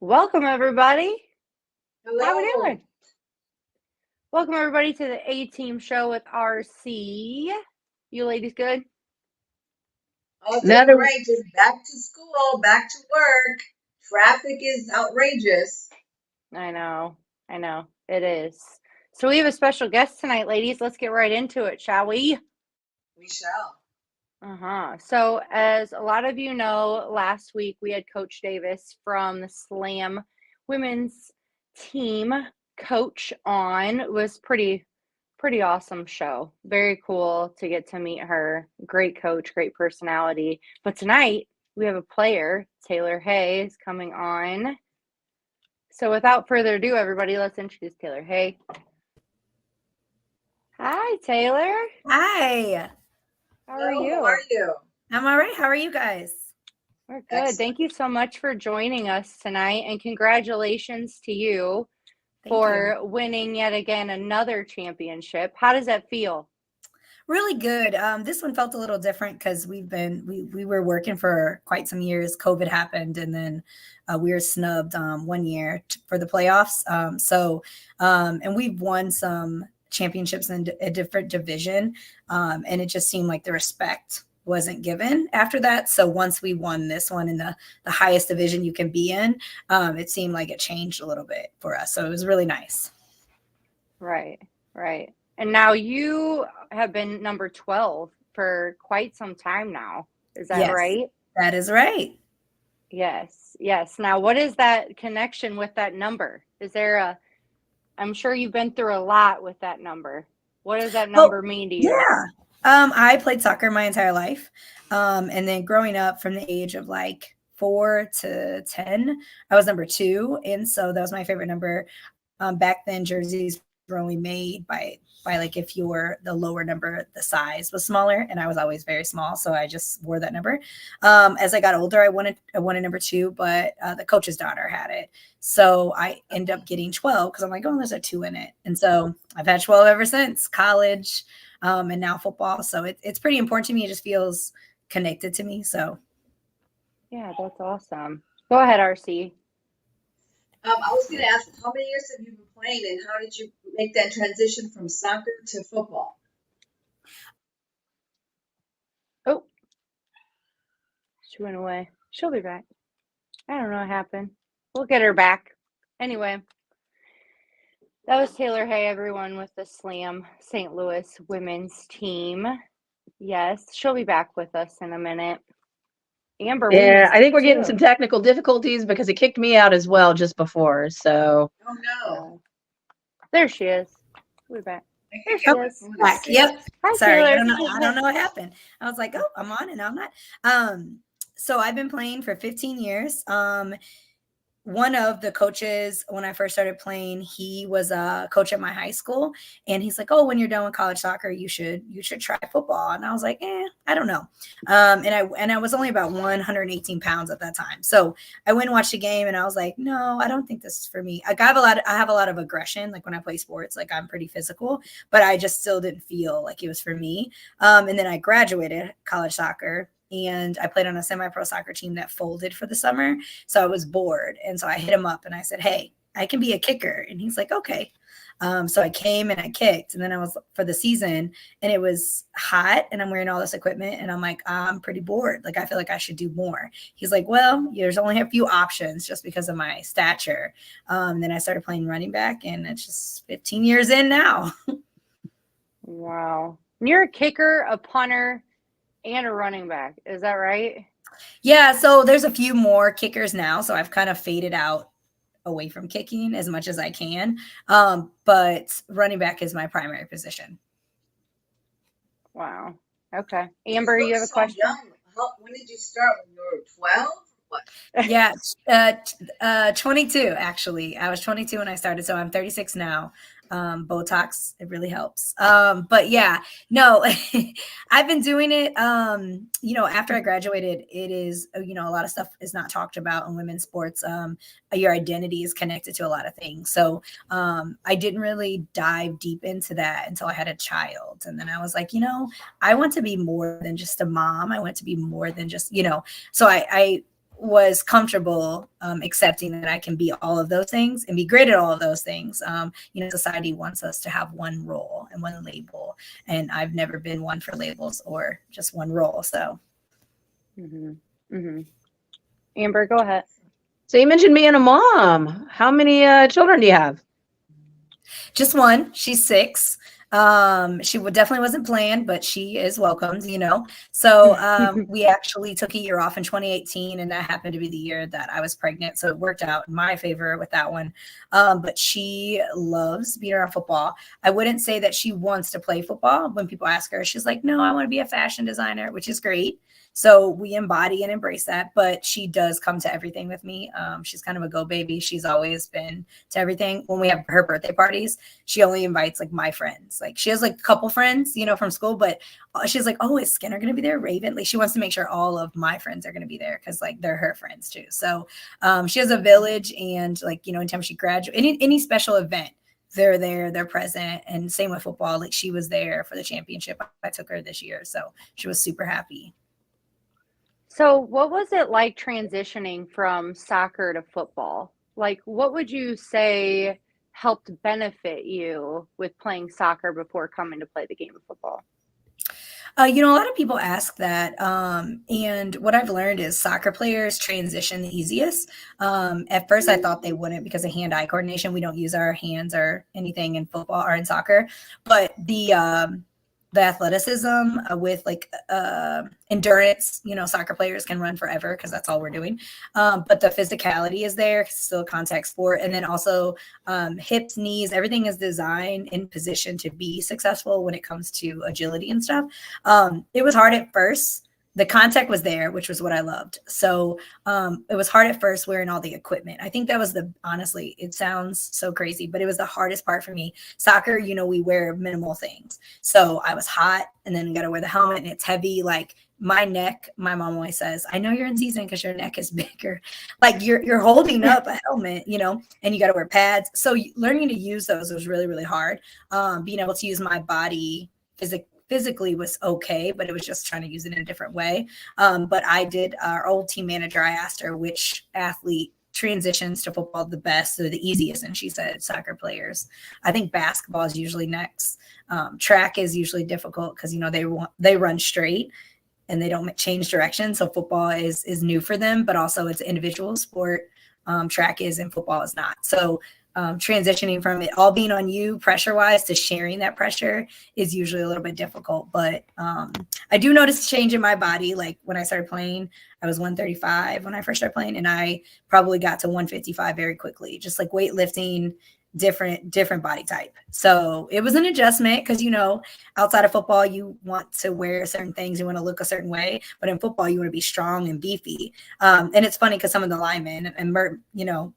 Welcome, everybody. How we Hello. doing? Welcome, everybody, to the ATeam show with RC. You ladies good? All doing Another great. Just back to school, back to work. Traffic is outrageous. I know. It is. So we have a special guest tonight, ladies. Let's get right into it, shall we? We shall. So as a lot of you know, last week we had Coach Davis from the Slam women's team coach on. It was pretty awesome show. Very cool to get to meet her. Great coach, great personality. But tonight we have a player, Taylor Hay, is coming on. So without further ado, everybody, let's introduce Taylor Hay. Hi, Taylor. Hi. How are Hello, you? how are you? I'm all right. How are you guys? We're good. Excellent. Thank you so much for joining us tonight, and congratulations to you Thank for winning yet again another championship. How does that feel? Really good. This one felt a little different because we were working for quite some years. COVID happened, and then we were snubbed 1 year for the playoffs. And we've won some championships in a different division, and it just seemed like the respect wasn't given after that. So once we won this one in the highest division you can be in, it seemed like it changed a little bit for us. So it was really nice. Right. And now you have been number 12 for quite some time now. Is that Yes, right? that is right. Yes. Now, what is that connection with that number? I'm sure you've been through a lot with that number. What does that number mean to you? Yeah. I played soccer my entire life. And then growing up from the age of like 4 to 10, I was number 2. And so that was my favorite number. Back then, jerseys were only made by like if you were the lower number, the size was smaller, and I was always very small, so I just wore that number. As I got older, I wanted number 2, but the coach's daughter had it, so I ended up getting 12 because I'm like, oh, there's a 2 in it, and so I've had 12 ever since college, and now football. So it's pretty important to me. It just feels connected to me. So Yeah, that's awesome. Go ahead, RC. I was going to ask, how many years have you been playing, and how did you make that transition from soccer to football? Oh, she went away. She'll be back. I don't know what happened. We'll get her back. Anyway, that was Taylor Hay, everyone, with the Slam St. Louis women's team. Yes, she'll be back with us in a minute. Amber, we Yeah, missed I think we're you getting too. some technical difficulties because it kicked me out as well just before. So Oh, no. There she is. We're back. There she is. back. Yep. Hi, Sorry, Taylor. I don't know what happened. I was like, oh, I'm on and I'm not. So I've been playing for 15 years. One of the coaches, when I first started playing, he was a coach at my high school, and he's like, oh, when you're done with college soccer, you should try football. And I was like, I don't know. And I was only about 118 pounds at that time. So I went and watched the game, and I was like, no, I don't think this is for me. I have a lot of aggression. Like when I play sports, like I'm pretty physical, but I just still didn't feel like it was for me. And then I graduated college soccer, and I played on a semi-pro soccer team that folded for the summer. So I was bored. And so I hit him up and I said, hey, I can be a kicker. And he's like, okay. So I came and I kicked, and then I was for the season, and it was hot, and I'm wearing all this equipment, and I'm like, I'm pretty bored. Like, I feel like I should do more. He's like, well, there's only a few options just because of my stature. Then I started playing running back, and it's just 15 years in now. Wow. You're a kicker, a punter, and a running back. Is that right? Yeah. So there's a few more kickers now. So I've kind of faded out away from kicking as much as I can. But running back is my primary position. Wow. Okay. Amber, you have a question? Young. When did you start? When you were 12? What? Yeah, 22 actually. I was 22 when I started, so I'm 36 now. Botox, it really helps. But yeah, no, I've been doing it. After I graduated, it is, a lot of stuff is not talked about in women's sports. Your identity is connected to a lot of things. So I didn't really dive deep into that until I had a child. And then I was like, I want to be more than just a mom. I want to be more than just, so I was comfortable accepting that I can be all of those things and be great at all of those things. Society wants us to have one role and one label, and I've never been one for labels or just one role. So, Amber, go ahead. So you mentioned being a mom. How many children do you have? Just one. She's 6. She definitely wasn't planned, but she is welcomed, So we actually took a year off in 2018, and that happened to be the year that I was pregnant. So it worked out in my favor with that one. But she loves being around football. I wouldn't say that she wants to play football. When people ask her, she's like, no, I want to be a fashion designer, which is great. So we embody and embrace that, but she does come to everything with me. She's kind of a go baby. She's always been to everything. When we have her birthday parties, she only invites like my friends. Like she has like a couple friends, from school, but she's like, oh, is Skinner going to be there? Raven? Like she wants to make sure all of my friends are going to be there because like they're her friends too. So she has a village, and like, anytime she graduates, any special event, they're there, they're present. And same with football. Like she was there for the championship. I took her this year. So she was super happy. So what was it like transitioning from soccer to football? Like, what would you say helped benefit you with playing soccer before coming to play the game of football? A lot of people ask that. And what I've learned is soccer players transition the easiest. At first, I thought they wouldn't because of hand-eye coordination. We don't use our hands or anything in football or in soccer. But the athleticism with like endurance, soccer players can run forever because that's all we're doing. But the physicality is there, it's still a contact sport. And then also hips, knees, everything is designed in position to be successful when it comes to agility and stuff. It was hard at first. The contact was there, which was what I loved. So it was hard at first wearing all the equipment. I think that was honestly, it sounds so crazy, but it was the hardest part for me. Soccer, we wear minimal things. So I was hot, and then you got to wear the helmet, and it's heavy. Like my neck, my mom always says, I know you're in season because your neck is bigger. Like you're holding up a helmet, and you got to wear pads. So learning to use those was really, really hard. Being able to use my body physically was okay, but it was just trying to use it in a different way. But our old team manager, I asked her which athlete transitions to football the best or the easiest, and she said soccer players. I think basketball is usually next. Track is usually difficult because they run straight and they don't change direction. So football is new for them, but also it's an individual sport. Track is, and football is not. So transitioning from it all being on you pressure wise to sharing that pressure is usually a little bit difficult. But I do notice a change in my body. Like when I started playing, I was 135 when I first started playing, and I probably got to 155 very quickly, just like weightlifting, different body type. So it was an adjustment because outside of football you want to wear certain things, you want to look a certain way, but in football you want to be strong and beefy. And it's funny because some of the linemen, and Mert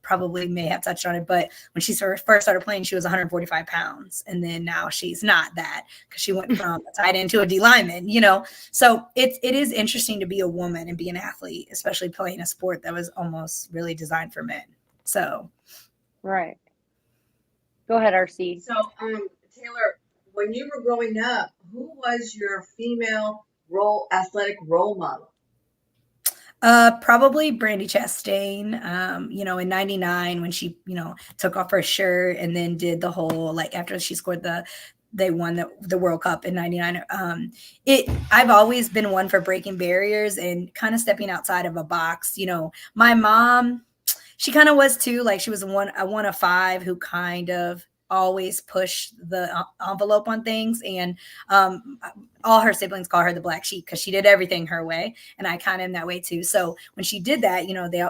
probably may have touched on it, but when she first started playing she was 145 pounds, and then now she's not that because she went from a tight end to a D lineman. So it is interesting to be a woman and be an athlete, especially playing a sport that was almost really designed for men. So Right. Go ahead, RC. So, Taylor, when you were growing up, who was your female athletic role model? Probably Brandy Chastain, in 99 when she, took off her shirt and then did the whole, like after she scored they won the World Cup in 99. I've always been one for breaking barriers and kind of stepping outside of a box. My mom, she kind of was too, like she was a one of five who kind of always pushed the envelope on things. And all her siblings call her the black sheep because she did everything her way. And I kind of am that way too. So when she did that,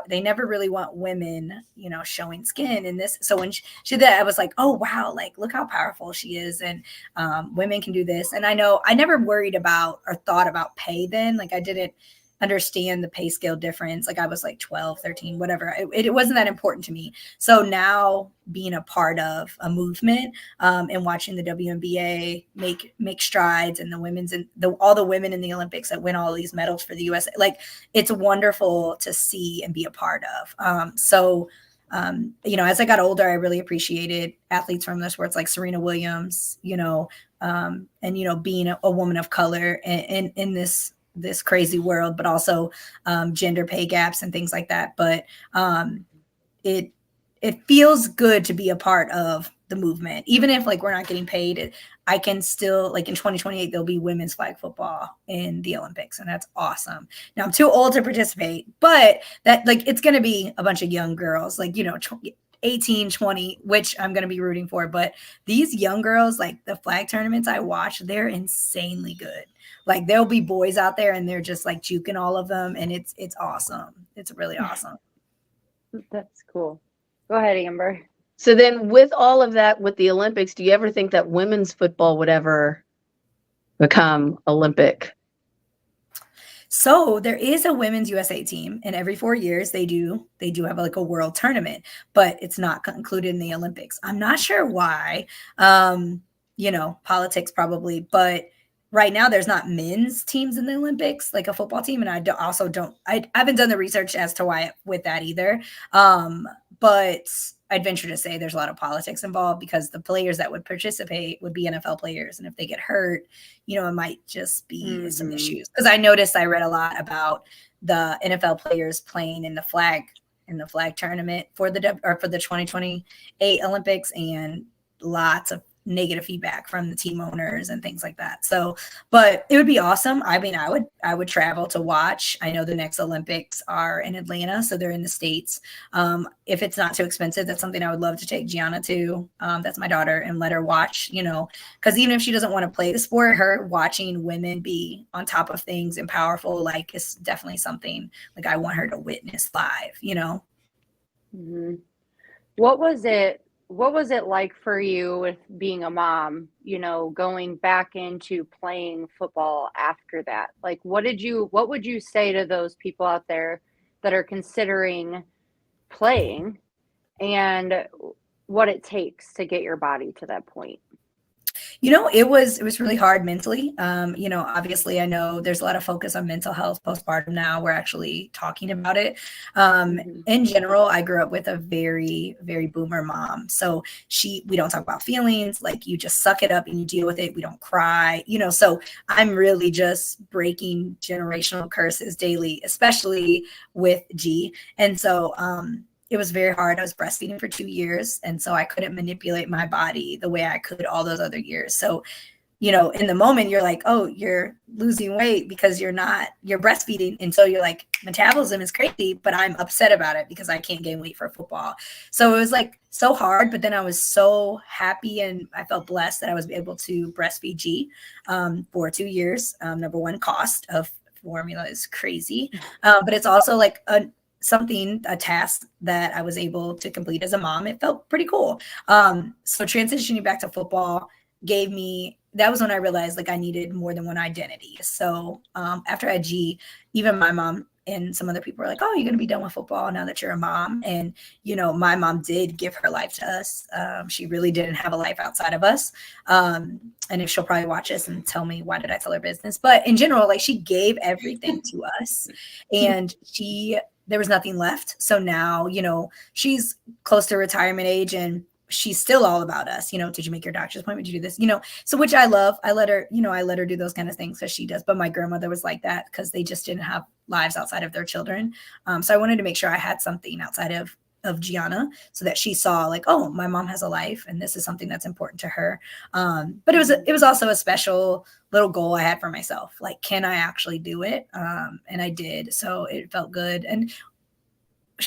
they never really want women, showing skin in this. So when she did that, I was like, oh, wow, like, look how powerful she is. And women can do this. And I know I never worried about or thought about pay then. Like I didn't understand the pay scale difference. Like I was like 12, 13, whatever. It wasn't that important to me. So now being a part of a movement and watching the WNBA make strides, and the women's and all the women in the Olympics that win all these medals for the USA, like it's wonderful to see and be a part of. As I got older, I really appreciated athletes from the sports like Serena Williams, and being a woman of color in this this crazy world, but also gender pay gaps and things like that. But it feels good to be a part of the movement, even if like we're not getting paid. I can still, like, in 2028 there'll be women's flag football in the Olympics, and that's awesome. Now I'm too old to participate, but that, like, it's going to be a bunch of young girls, like, 18, 20, which I'm going to be rooting for. But these young girls, like the flag tournaments I watch, they're insanely good. Like, there'll be boys out there and they're just like juking all of them, and it's awesome. It's really awesome. That's cool. Go ahead, Amber. So then with all of that, with the Olympics, do you ever think that women's football would ever become Olympic? So there is a women's USA team, and every 4 years they do have like a world tournament, but it's not included in the Olympics. I'm not sure why. Politics probably, but right now there's not men's teams in the Olympics, like a football team, and I haven't done the research as to why with that either. But I'd venture to say there's a lot of politics involved, because the players that would participate would be NFL players. And if they get hurt, it might just be some issues. Because I read a lot about the NFL players playing in the flag tournament for the 2028 Olympics, and lots of negative feedback from the team owners and things like that. So, but it would be awesome. I mean, I would travel to watch. I know the next Olympics are in Atlanta, so they're in the States. If it's not too expensive, that's something I would love to take Gianna to. That's my daughter, and let her watch, because even if she doesn't want to play the sport, her watching women be on top of things and powerful, like, is definitely something like I want her to witness live, Mm-hmm. What was it like for you with being a mom, going back into playing football after that? Like, what would you say to those people out there that are considering playing, and what it takes to get your body to that point? It was really hard mentally. Obviously I know there's a lot of focus on mental health postpartum now. We're actually talking about it. In general, I grew up with a very, very boomer mom. So we don't talk about feelings. Like, you just suck it up and you deal with it. We don't cry, so I'm really just breaking generational curses daily, especially with G. And so, it was very hard. I was breastfeeding for 2 years, and so I couldn't manipulate my body the way I could all those other years. So, in the moment, you're like, oh, you're losing weight because you're breastfeeding. And so you're like, metabolism is crazy, but I'm upset about it because I can't gain weight for football. So it was like so hard, but then I was so happy, and I felt blessed that I was able to breastfeed G for 2 years. Number one, cost of formula is crazy. But it's also like a task that I was able to complete as a mom. It felt pretty cool. So transitioning back to football that was when I realized, like, I needed more than one identity. So after I had G, even my mom and some other people were like, oh, you're going to be done with football now that you're a mom. And, my mom did give her life to us. She really didn't have a life outside of us. And if she'll probably watch this and tell me, why did I tell her business? But in general, like, she gave everything to us, and there was nothing left. So now, she's close to retirement age, and she's still all about us. Did you make your doctor's appointment? Did you do this? So, which I love. I let her do those kind of things because she does. But my grandmother was like that because they just didn't have lives outside of their children. So I wanted to make sure I had something outside of Gianna, so that she saw, like, oh, my mom has a life, and this is something that's important to her. But it was also a special little goal I had for myself. Like, can I actually do it? And I did. So it felt good. And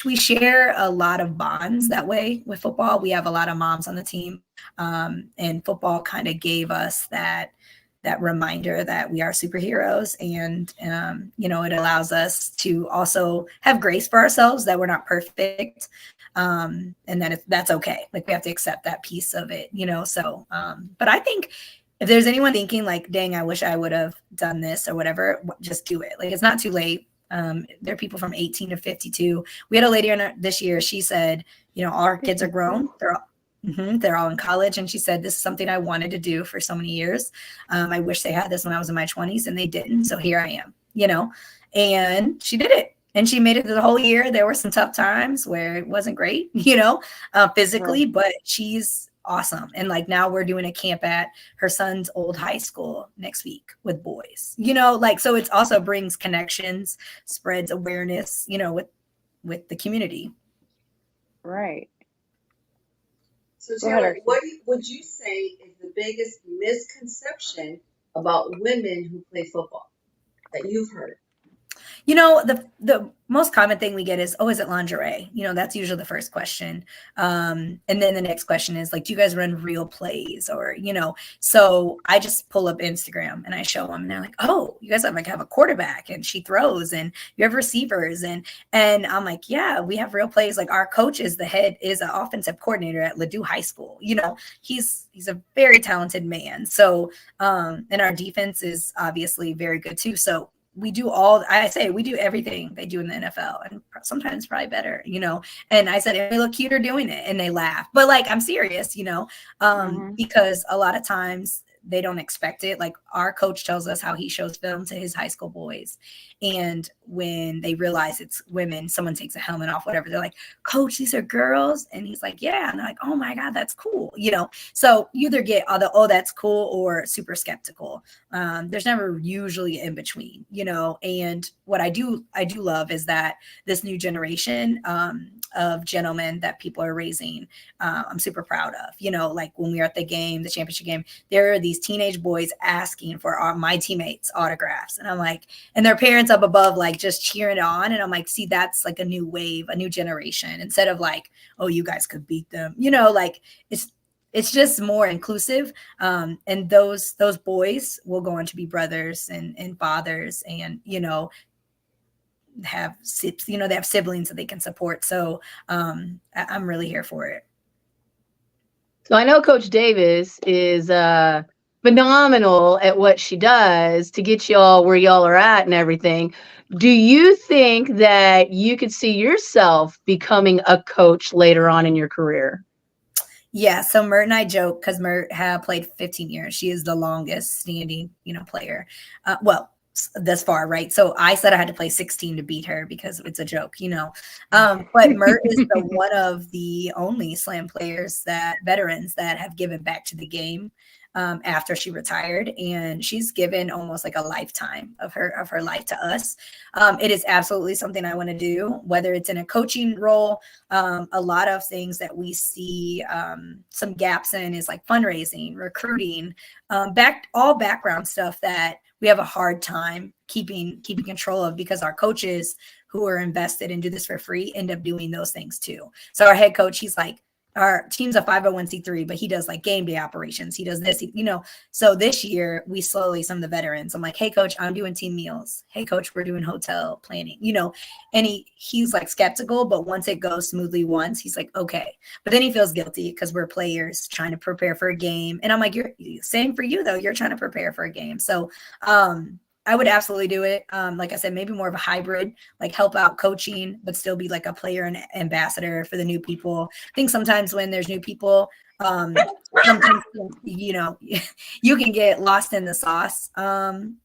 we share a lot of bonds that way with football. We have a lot of moms on the team. And football kind of gave us that reminder that we are superheroes, and it allows us to also have grace for ourselves, that we're not perfect, and that that's okay. Like, we have to accept that piece of it, so but I think if there's anyone thinking like, dang, I wish I would have done this or whatever, just do it. Like, it's not too late. There are people from 18 to 52. We had a lady this year. She said, all our kids are grown. They're all in college. And she said, this is something I wanted to do for so many years. I wish they had this when I was in my 20s, and they didn't. So here I am, and she did it, and she made it through the whole year. There were some tough times where it wasn't great, physically, but she's awesome. And like now we're doing a camp at her son's old high school next week with boys, you know, like, so it also brings connections, spreads awareness, you know, with the community. Right. So Go ahead, Taylor, Archie. what would you say is the biggest misconception about women who play football that you've heard? You know, the most common thing we get is, oh, is it lingerie? You know, that's usually the first question. And then the next question is like, do you guys run real plays? Or, you know, so I just pull up Instagram and I show them and they're like, oh, you guys have a quarterback and she throws and you have receivers. And I'm like, yeah, we have real plays. Like our coach is an offensive coordinator at Ladue High School. You know, he's a very talented man. So, and our defense is obviously very good too. So we do everything they do in the NFL and sometimes probably better, you know. And I said, and we look cuter doing it, and they laugh. But like, I'm serious, you know, because a lot of times they don't expect it. Like our coach tells us how he shows film to his high school boys. And when they realize it's women, someone takes a helmet off, whatever, they're like, coach, these are girls. And he's like, yeah. And they're like, oh my God, that's cool. You know, so you either get oh, that's cool or super skeptical. There's never usually in between, you know. And what I do love is that this new generation of gentlemen that people are raising, I'm super proud of. You know, like when we were at the championship game, there are these teenage boys asking for my teammates' autographs. And I'm like, and their parents up above, like just cheering on. And I'm like, see, that's like a new wave, a new generation, instead of like, oh, you guys could beat them, you know, like it's just more inclusive. And those boys will go on to be brothers and fathers, and, you know, they have siblings that they can support. So I'm really here for it. So I know Coach Davis is phenomenal at what she does to get y'all where y'all are at and everything. Do you think that you could see yourself becoming a coach later on in your career? Yeah, so Mert and I joke because Mert have played 15 years. She is the longest standing, you know, player. Thus far, right? So I said I had to play 16 to beat her because it's a joke, you know. But Mert is one of the only slam veterans that have given back to the game after she retired, and she's given almost like a lifetime of her life to us. It is absolutely something I want to do, whether it's in a coaching role. A lot of things that we see some gaps in is like fundraising, recruiting, all background stuff that we have a hard time keeping control of, because our coaches who are invested and do this for free end up doing those things too. So our head coach, he's like, our team's a 501c3, but he does like game day operations. He does this, you know. So this year we slowly, some of the veterans, I'm like, hey coach, I'm doing team meals. Hey coach, we're doing hotel planning, you know. And he's like skeptical, but once it goes smoothly he's like, okay. But then he feels guilty because we're players trying to prepare for a game. And I'm like, you're same for you though. You're trying to prepare for a game. So I would absolutely do it. Like I said, maybe more of a hybrid, like help out coaching, but still be like a player and ambassador for the new people. I think sometimes when there's new people, sometimes, you know, you can get lost in the sauce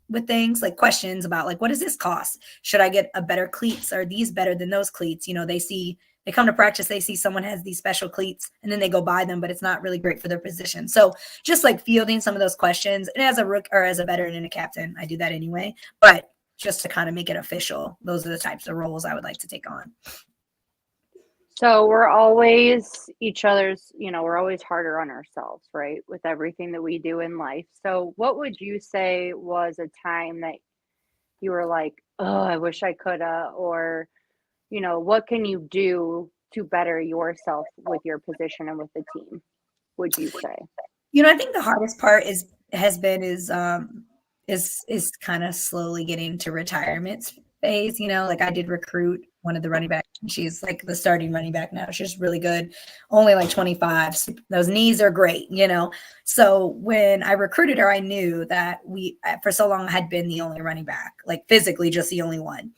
with things like questions about like, what does this cost? Should I get a better cleats? Are these better than those cleats? You know, they come to practice, they see someone has these special cleats and then they go buy them, but it's not really great for their position. So just like fielding some of those questions, and as a rook or as a veteran and a captain, I do that anyway, but just to kind of make it official, those are the types of roles I would like to take on. So we're always each other's, you know, we're always harder on ourselves, right? With everything that we do in life. So what would you say was a time that you were like, oh, I wish I coulda, or, you know, what can you do to better yourself with your position and with the team, would you say? You know, I think the hardest part is kind of slowly getting to retirement phase. You know, like I did recruit one of the running backs. She's like the starting running back now. She's really good, only like 25. So those knees are great, you know. So when I recruited her, I knew that for so long had been the only running back, like physically just the only one.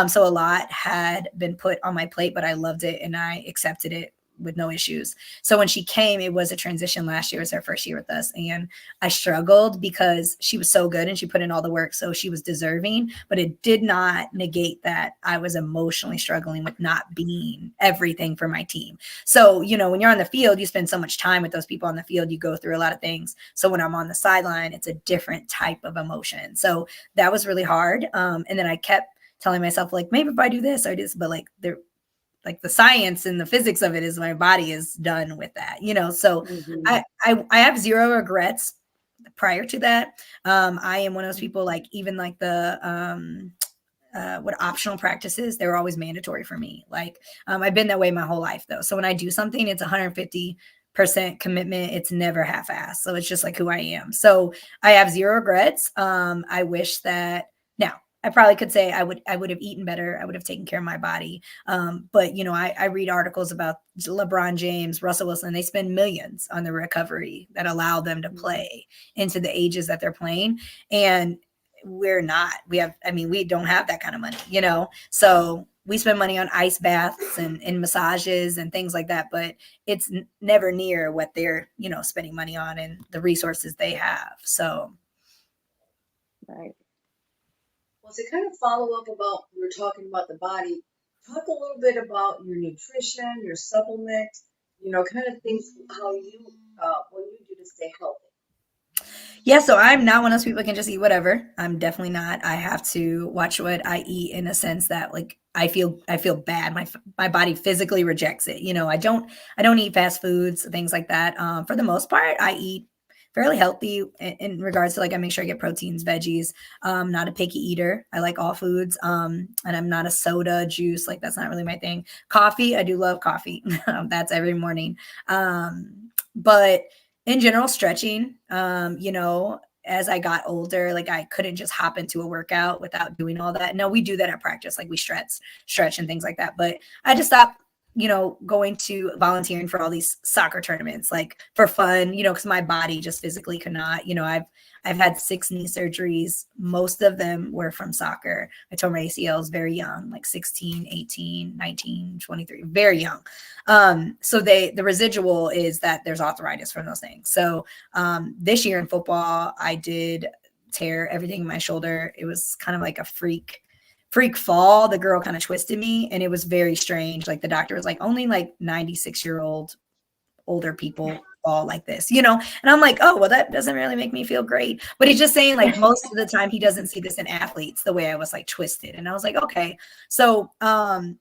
So a lot had been put on my plate, but I loved it and I accepted it with no issues. So when she came, it was a transition. Last year was her first year with us, and I struggled because she was so good and she put in all the work, so she was deserving, but it did not negate that I was emotionally struggling with not being everything for my team. So, you know, when you're on the field, you spend so much time with those people on the field, you go through a lot of things. So when I'm on the sideline, it's a different type of emotion. So that was really hard. And then I kept telling myself, like, maybe if I do this or this, but like the science and the physics of it is my body is done with that, you know. So I have zero regrets prior to that. I am one of those people, like, even like the what optional practices, they were always mandatory for me. Like, I've been that way my whole life though. So when I do something, it's 150% commitment. It's never half-assed. So it's just like who I am. So I have zero regrets. I wish that now I probably could say I would have eaten better. I would have taken care of my body. But you know, I read articles about LeBron James, Russell Wilson. They spend millions on the recovery that allow them to play into the ages that they're playing. And we're not. We don't have that kind of money, you know? So we spend money on ice baths and massages and things like that, but it's never near what they're, you know, spending money on and the resources they have. So. Right. Well, to kind of follow up about, we were talking about the body, talk a little bit about your nutrition, your supplement, you know, kind of things, how you, what you do to stay healthy. Yeah, so I'm not one of those people who can just eat whatever. I'm definitely not. I have to watch what I eat in a sense that, like, I feel bad. My body physically rejects it. You know, I don't eat fast foods, things like that. For the most part, I eat fairly healthy in regards to, like, I make sure I get proteins, veggies. Not a picky eater. I like all foods. And I'm not a soda, juice, like that's not really my thing. Coffee, I do love coffee. That's every morning. But in general, stretching, you know, as I got older, like I couldn't just hop into a workout without doing all that. No, we do that at practice, like we stretch and things like that. But I just stopped, you know, going to volunteering for all these soccer tournaments, like for fun, you know, because my body just physically could not. You know, I've had 6 knee surgeries. Most of them were from soccer. I tore my ACLs very young, like 16, 18, 19, 23, very young. So the residual is that there's arthritis from those things. So this year in football, I did tear everything in my shoulder. It was kind of like a freak fall. The girl kind of twisted me and it was very strange. Like the doctor was like, only like 96-year-old older people fall like this, you know? And I'm like, oh, well, that doesn't really make me feel great. But he's just saying, like, most of the time he doesn't see this in athletes, the way I was like twisted. And I was like, okay. So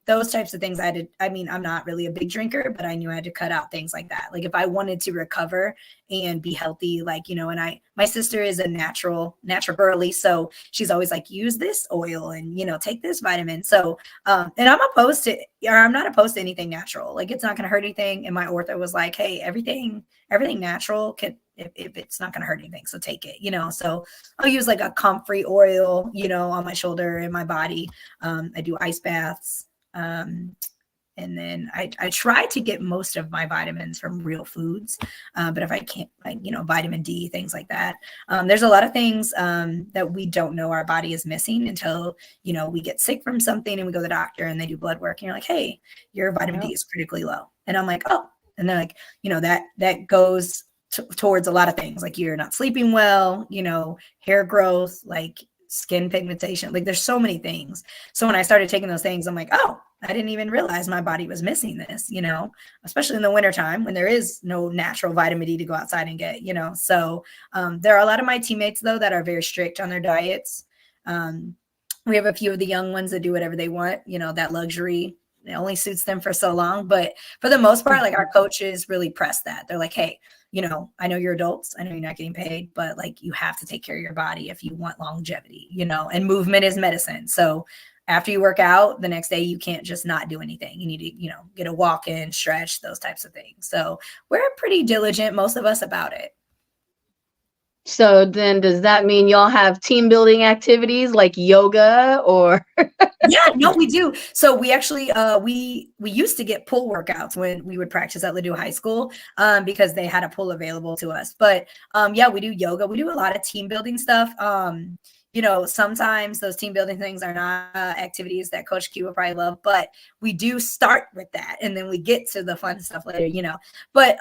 those types of things I'm not really a big drinker, but I knew I had to cut out things like that. Like if I wanted to recover and be healthy, like, you know, and my sister is a natural girly. So she's always like, use this oil and, you know, take this vitamin. So, and I'm not opposed to anything natural. Like it's not going to hurt anything. And my ortho was like, hey, everything natural can, if it's not going to hurt anything. So take it, you know? So I'll use like a comfrey oil, you know, on my shoulder and my body. I do ice baths. And then I try to get most of my vitamins from real foods. But if I can't, like, you know, vitamin D, things like that. There's a lot of things that we don't know our body is missing until, you know, we get sick from something and we go to the doctor and they do blood work and you're like, hey, your vitamin D is critically low. And I'm like, oh, and they're like, you know, that goes towards a lot of things. Like you're not sleeping well, you know, hair growth, like skin pigmentation, like there's so many things. So when I started taking those things, I'm like, oh, I didn't even realize my body was missing this, you know, especially in the wintertime when there is no natural vitamin D to go outside and get, you know. So there are a lot of my teammates, though, that are very strict on their diets. We have a few of the young ones that do whatever they want, you know, that luxury, it only suits them for so long. But for the most part, like our coaches really press that. They're like, hey, you know, I know you're adults. I know you're not getting paid, but like you have to take care of your body if you want longevity, you know, and movement is medicine. So after you work out the next day, you can't just not do anything. You need to, you know, get a walk in, stretch, those types of things. So we're pretty diligent, most of us, about it. So then does that mean y'all have team building activities like yoga or? Yeah, no, we do. So we actually we used to get pool workouts when we would practice at Ladue High School because they had a pool available to us. But yeah, we do yoga. We do a lot of team building stuff. You know, sometimes those team building things are not activities that Coach Q will probably love, but we do start with that and then we get to the fun stuff later, you know. But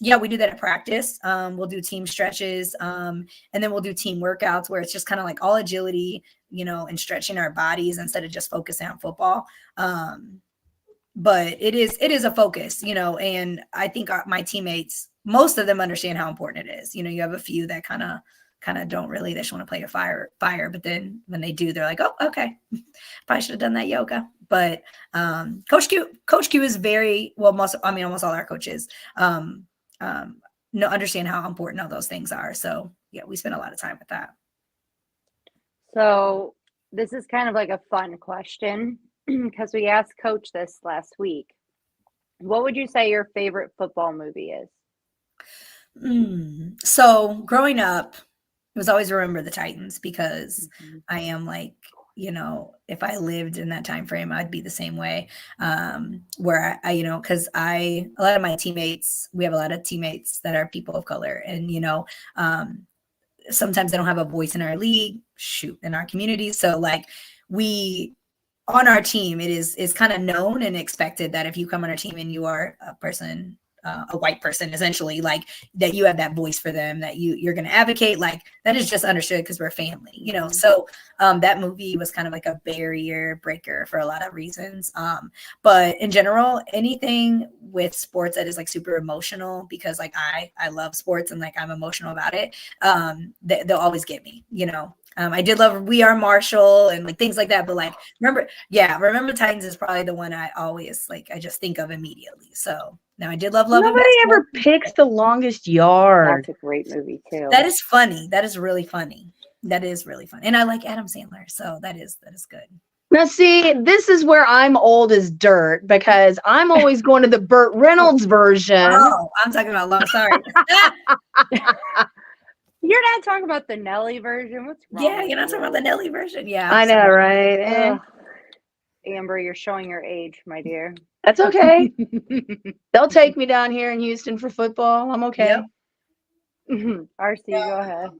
yeah, we do that at practice. We'll do team stretches and then we'll do team workouts where it's just kind of like all agility, you know, and stretching our bodies instead of just focusing on football. But it is a focus, you know, and I think my teammates, most of them understand how important it is. You know, you have a few that kind of don't really, they just want to play a fire, but then when they do, they're like, oh, okay, probably should have done that yoga. But Coach Q is very well, almost all our coaches understand how important all those things are. So yeah, we spend a lot of time with that. So this is kind of like a fun question because we asked Coach this last week. What would you say your favorite football movie is? So growing up, it was always Remember the Titans because I am like, you know, if I lived in that time frame, I'd be the same way. Where I you know, because a lot of my teammates, we have a lot of teammates that are people of color, and you know, sometimes they don't have a voice in our league, in our community. So like we on our team, it's kind of known and expected that if you come on our team and you are a person, a white person, essentially, like that you have that voice for them, that you're going to advocate, like that is just understood because we're family, you know. So that movie was kind of like a barrier breaker for a lot of reasons. But in general, anything with sports that is like super emotional, because like I love sports and like I'm emotional about it, they'll always get me, you know. I did love We Are Marshall and like things like that, but like Remember Titans is probably the one I always like. I just think of immediately. So now I did love and Nobody Basketball. ever picks The Longest Yard. That's a great movie too. That is funny. That is really funny. That is really fun, and I like Adam Sandler, so that is good. Now, see, this is where I'm old as dirt because I'm always going to the Burt Reynolds version. Oh, I'm talking about Love. Sorry. You're not talking about the Nelly version. What's wrong? Yeah, you're not talking about the Nelly version. Yeah, I know, right? Ugh. Amber, you're showing your age, my dear. That's okay. They'll take me down here in Houston for football. I'm okay. Yep. RC, go ahead.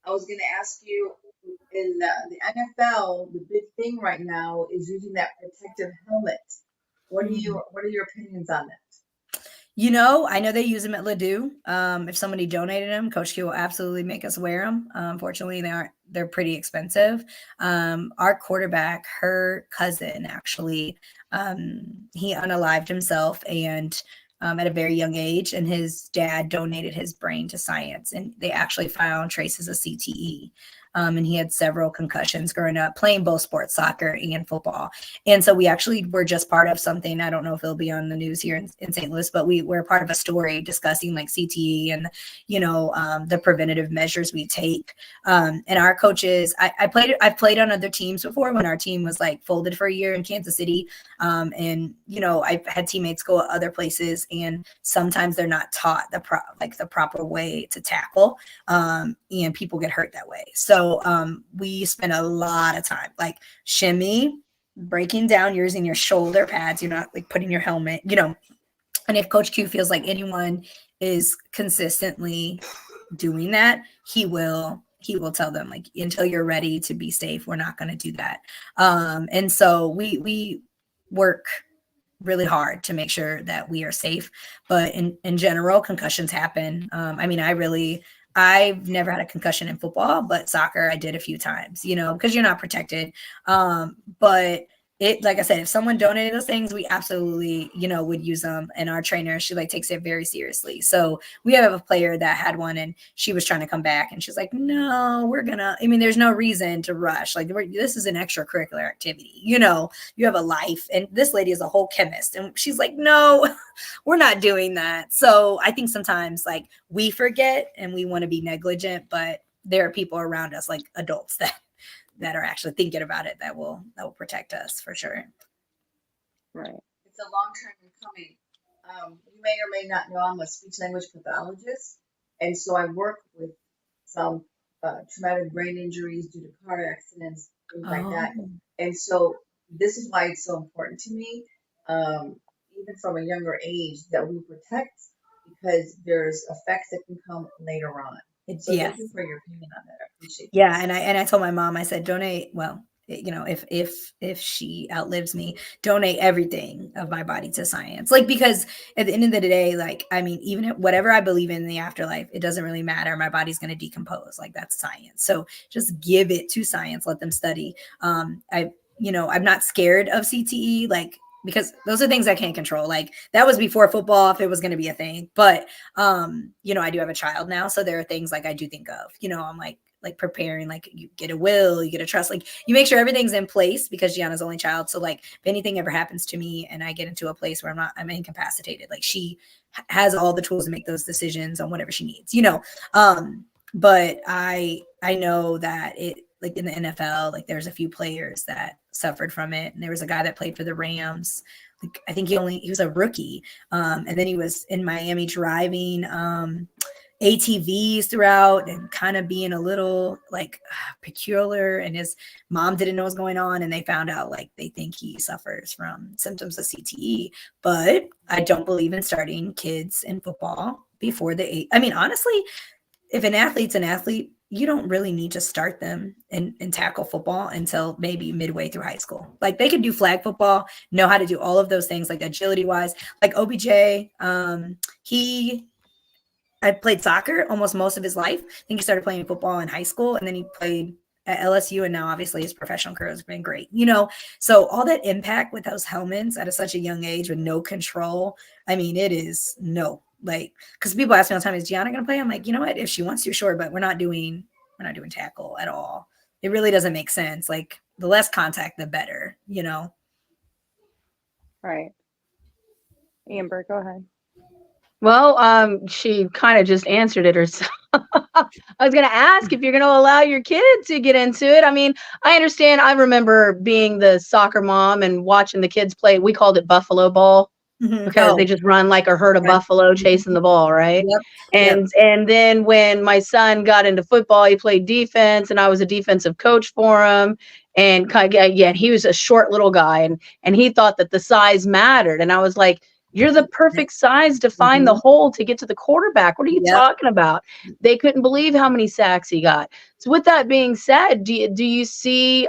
I was going to ask you, in the NFL, the big thing right now is using that protective helmet. What are your opinions on that? You know, I know they use them at Ladue. If somebody donated them, Coach Q will absolutely make us wear them. Unfortunately, they're pretty expensive. Our quarterback, her cousin, actually, he unalived himself and at a very young age, and his dad donated his brain to science, and they actually found traces of CTE. And he had several concussions growing up playing both sports, soccer and football. And so we actually were just part of something. I don't know if it'll be on the news here in St. Louis, but we were part of a story discussing like CTE and, you know, the preventative measures we take. And our coaches, I've played on other teams before when our team was like folded for a year in Kansas City. And, you know, I've had teammates go other places and sometimes they're not taught the proper way to tackle. And people get hurt that way. So we spend a lot of time like shimmy, breaking down, using your shoulder pads. You're not like putting your helmet, you know. And if Coach Q feels like anyone is consistently doing that, he will tell them like, until you're ready to be safe, we're not going to do that. And so we work really hard to make sure that we are safe. But in general, concussions happen. I mean, I've never had a concussion in football, but soccer I did a few times, you know, because you're not protected. But it, like I said, if someone donated those things, we absolutely, you know, would use them. And our trainer, she like takes it very seriously. So we have a player that had one and she was trying to come back and she's like, no, I mean, there's no reason to rush. Like this is an extracurricular activity, you know, you have a life. And this lady is a whole chemist. And she's like, no, we're not doing that. So I think sometimes like we forget and we want to be negligent, but there are people around us, like adults that are actually thinking about it that will protect us for sure. Right. It's a long term coming. You may or may not know I'm a speech language pathologist, and so I work with some traumatic brain injuries due to car accidents, things like that. Oh, And so this is why it's so important to me, even from a younger age, that we protect because there's effects that can come later on. So thank you yes. for your opinion on that. I appreciate that. Yeah, and I told my mom, I said, donate. Well, you know, if she outlives me, donate everything of my body to science. Like, because at the end of the day, like, I mean, even if, whatever I believe in the afterlife, it doesn't really matter. My body's going to decompose. Like, that's science. So just give it to science. Let them study. I'm not scared of CTE. Like, because those are things I can't control. Like, that was before football, if it was going to be a thing. But I do have a child now, so there are things like I do think of. I'm like preparing, like you get a will, you get a trust, like you make sure everything's in place because Gianna's only child. So like if anything ever happens to me and I get into a place where I'm incapacitated, like she has all the tools to make those decisions on whatever she needs. But I know that it, like in the NFL, like there's a few players that suffered from it. And there was a guy that played for the Rams. Like I think he was a rookie. And then he was in Miami driving ATVs throughout and kind of being a little like peculiar, and his mom didn't know what's going on, and they found out like they think he suffers from symptoms of CTE. But I don't believe in starting kids in football before the age. I mean, honestly, if an athlete's an athlete, you don't really need to start them in tackle football until maybe midway through high school. Like they could do flag football, know how to do all of those things, like agility wise. Like OBJ, I played soccer almost most of his life. I think he started playing football in high school, and then he played at LSU, and now obviously his professional career has been great. So all that impact with those helmets at such a young age with no control. I mean, it is because people ask me all the time, is Gianna going to play? I'm like, you know what? If she wants to, sure, but we're not doing tackle at all. It really doesn't make sense. Like the less contact, the better. Right. Amber, go ahead. Well, she kind of just answered it herself. I was going to ask if you're going to allow your kid to get into it. I mean, I understand. I remember being the soccer mom and watching the kids play. We called it buffalo ball because they just run like a herd of buffalo chasing the ball, right? Yep. And then when my son got into football, he played defense, and I was a defensive coach for him. And he was a short little guy, and he thought that the size mattered. And I was like, you're the perfect size to find the hole to get to the quarterback. What are you talking about? They couldn't believe how many sacks he got. So with that being said, do you see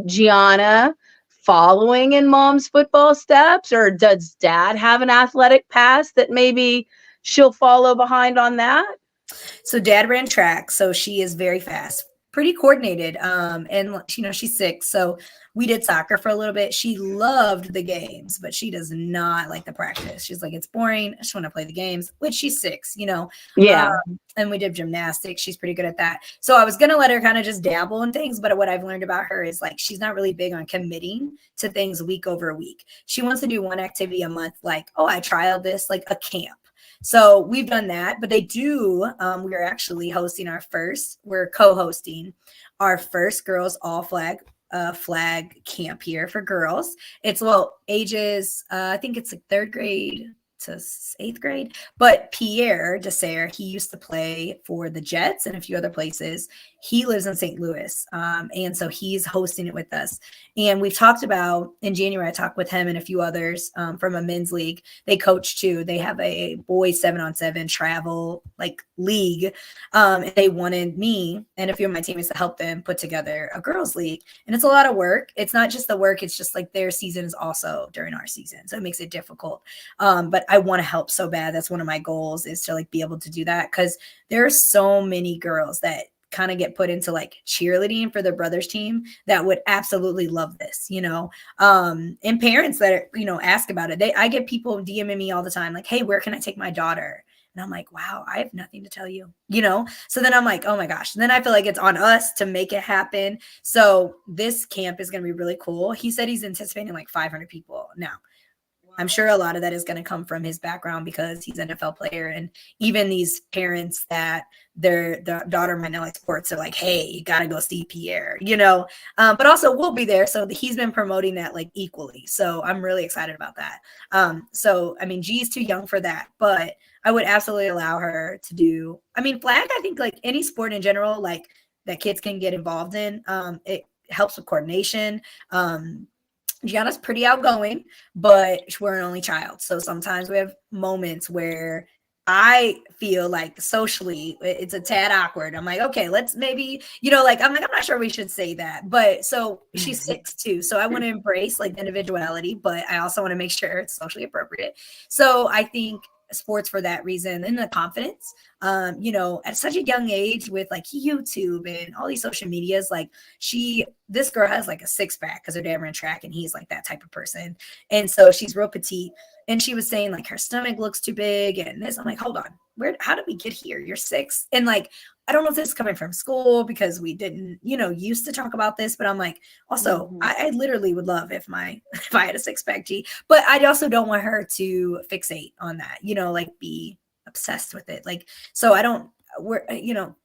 Gianna following in mom's football steps, or does dad have an athletic past that maybe she'll follow behind on that? So dad ran track, so she is very fast, pretty coordinated. And she's 6, so we did soccer for a little bit. She loved the games, but she does not like the practice. She's like, it's boring. I just want to play the games, which she's 6. Yeah. And we did gymnastics. She's pretty good at that. So I was going to let her kind of just dabble in things. But what I've learned about her is like, she's not really big on committing to things week over week. She wants to do one activity a month. Like, oh, I trialed this, like a camp. So we've done that, but they do. We're actually we're co-hosting our first girls all flag camp here for girls. It's ages, I think it's like 3rd grade to 8th grade. But Pierre Desser, he used to play for the Jets and a few other places. He lives in St. Louis. And so he's hosting it with us. And we've talked about, in January, I talked with him and a few others from a men's league. They coach too. They have a boys 7-on-7 travel like league. And they wanted me and a few of my teammates to help them put together a girls league. And it's a lot of work. It's not just the work. It's just like their season is also during our season. So it makes it difficult. But I want to help so bad. That's one of my goals, is to like be able to do that, because there are so many girls that kind of get put into like cheerleading for their brother's team that would absolutely love this, and parents that ask about it. I get people DMing me all the time like, hey, where can I take my daughter? And I'm like, wow, I have nothing to tell you, So then I'm like, oh my gosh. And then I feel like it's on us to make it happen. So this camp is going to be really cool. He said he's anticipating like 500 people now. I'm sure a lot of that is going to come from his background because he's an NFL player. And even these parents that their daughter might not like sports are like, hey, you got to go see Pierre, but also we'll be there. So he's been promoting that like equally. So I'm really excited about that. So, I mean, G's too young for that, but I would absolutely allow her to do, I mean, flag, I think like any sport in general, like that kids can get involved in. It helps with coordination. Gianna's pretty outgoing, but we're an only child. So sometimes we have moments where I feel like socially it's a tad awkward. I'm like, okay, let's maybe, I'm not sure we should say that. But so she's 6 too. So I want to embrace like individuality, but I also want to make sure it's socially appropriate. So I think sports for that reason and the confidence, at such a young age with like YouTube and all these social medias, like this girl has like a 6-pack because her dad ran track and he's like that type of person. And so she's real petite. And she was saying like her stomach looks too big and this. I'm like, hold on, how did we get here? You're 6. And like, I don't know if this is coming from school because we didn't, used to talk about this, but I'm like, also, I literally would love if I had a 6-pack G, but I also don't want her to fixate on that, like be obsessed with it. Like, so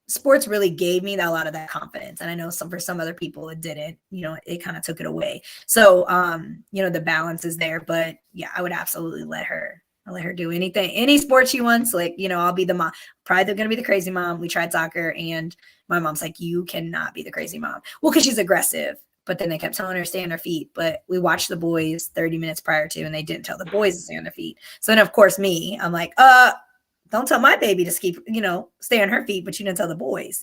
sports really gave me a lot of that confidence. And I know for some other people it didn't, it kind of took it away. So, the balance is there, but yeah, I would absolutely let her do anything, any sport she wants. Like, I'll be the mom, probably going to be the crazy mom. We tried soccer and my mom's like, you cannot be the crazy mom. Well, cause she's aggressive, but then they kept telling her to stay on her feet. But we watched the boys 30 minutes prior to, and they didn't tell the boys to stay on their feet. So then of course I'm like, don't tell my baby to stay on her feet, but you didn't tell the boys,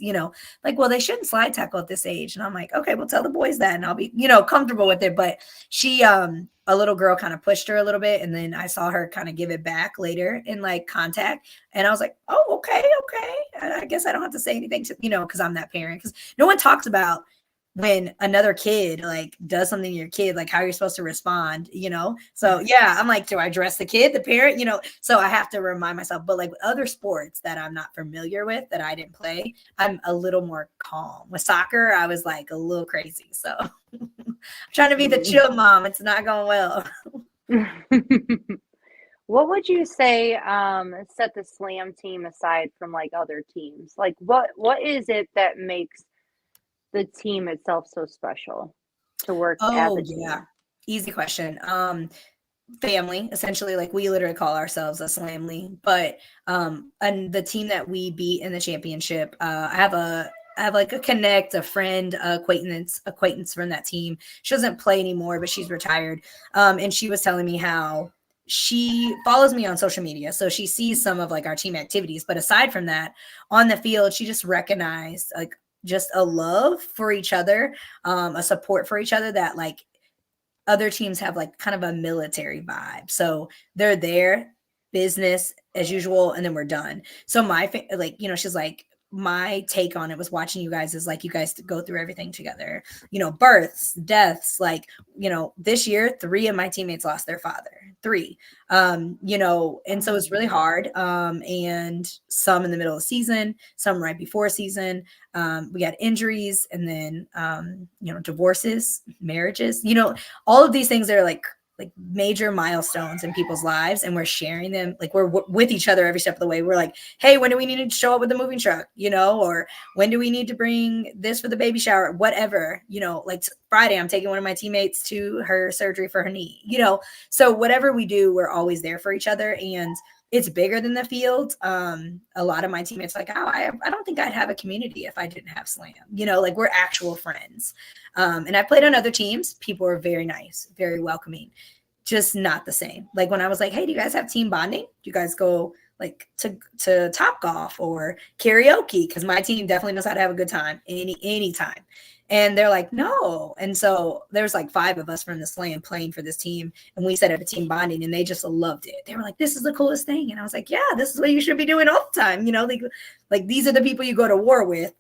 like, well, they shouldn't slide tackle at this age. And I'm like, okay, well, tell the boys that and I'll be, comfortable with it. But she, a little girl kind of pushed her a little bit. And then I saw her kind of give it back later in like contact. And I was like, oh, okay. I guess I don't have to say anything to, cause I'm that parent. Cause no one talks about when another kid like does something to your kid, like how you're supposed to respond, So yeah, I'm like, do I address the kid, the parent, so I have to remind myself. But like with other sports that I'm not familiar with, that I didn't play, I'm a little more calm. With soccer, I was like a little crazy. So I'm trying to be the chill mom. It's not going well. What would you say set the slam team aside from like other teams? Like what is it that makes the team itself so special to work as a team? Yeah. Easy question. Family, essentially, like we literally call ourselves a slam league, but and the team that we beat in the championship, I have like a connect, a friend, acquaintance from that team. She doesn't play anymore, but she's retired. And she was telling me how she follows me on social media. So she sees some of like our team activities, but aside from that, on the field, she just recognized like just a love for each other, a support for each other that like other teams have like kind of a military vibe. So they're there, business as usual, and then we're done. So she's like, my take on it was watching you guys is like, you guys go through everything together, births, deaths, like, this year, 3 of my teammates lost their father, 3, and so it's really hard. And some in the middle of the season, some right before season, we had injuries and then, divorces, marriages, all of these things that are like major milestones in people's lives, and we're sharing them. Like we're with each other every step of the way. We're like, hey, when do we need to show up with the moving truck, or when do we need to bring this for the baby shower, whatever, like Friday, I'm taking one of my teammates to her surgery for her knee, so whatever we do, we're always there for each other. And it's bigger than the field. A lot of my teammates like, oh, I don't think I'd have a community if I didn't have slam, like we're actual friends. And I played on other teams. People were very nice, very welcoming, just not the same. Like when I was like, hey, do you guys have team bonding? Do you guys go like to Top Golf or karaoke? Because my team definitely knows how to have a good time anytime. And they're like, no. And so there's like 5 of us from the slam playing for this team. And we set up a team bonding and they just loved it. They were like, this is the coolest thing. And I was like, yeah, this is what you should be doing all the time. Like these are the people you go to war with,